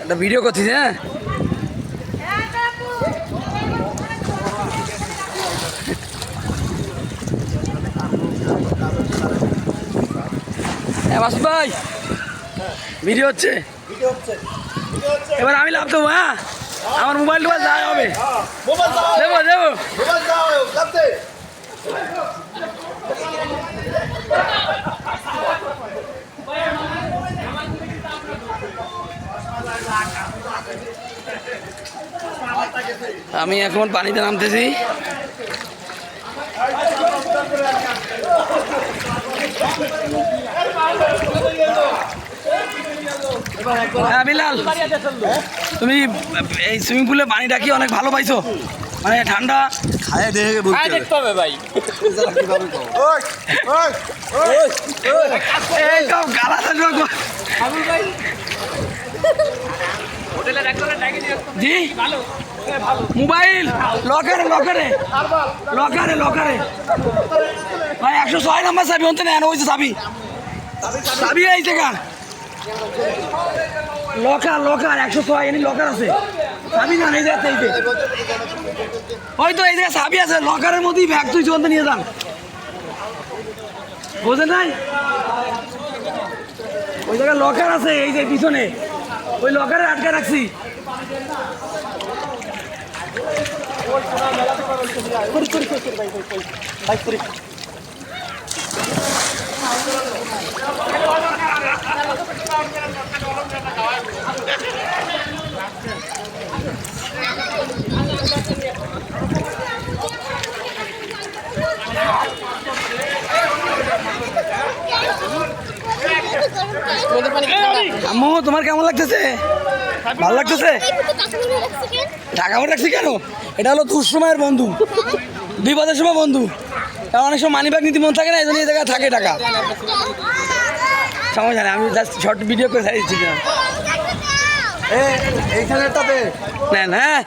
একটা ভিডিও করছিস হ্যাঁ মাসুদ ভাই ভিডিও হচ্ছে এবার আমি লাভ দেবো হ্যাঁ আমার মোবাইল টোবাইল যাওয়া হবে দেবো দেবো আমি এখন পানিতে নামতেছি হ্যাঁ বিলাল তুমি এই সুইমিং পুলে পানিটা কি অনেক ভালো পাইছো মানে ঠান্ডা খায় দেখতে হবে ভাই একদম গালা জি মোবাইল লকারে লকারে লকারে লকারে ভাই 106 নাম্বার চাবি অন্তে নেন ওই যে চাবি চাবি এই জায়গা লকার লকার 106 এনি লকার আছে চাবি না এই জায়গাতে ওই তো এই জায়গায় চাবি আছে লকারের মধ্যেই ব্যাগ তুই জোনতে নিয়ে যান বোঝেন নাই ওই জায়গায় লকার আছে এই যে পিছনে ওই লকারে আটকে রাখছি আম্মু তোমার কেমন লাগতেছে ভালো লাগতেছে টাকা ভরে রাখছি কেন এটা হলো দুঃসময়ের বন্ধু বিপদের সময় বন্ধু অনেক সময় মানি ব্যাগ নীতি মন থাকে না এই জন্য এই জায়গায় থাকে টাকা সমস্যা নেই আমি জাস্ট শর্ট ভিডিও করে ছাড়িয়েছি এইখানে নেন হ্যাঁ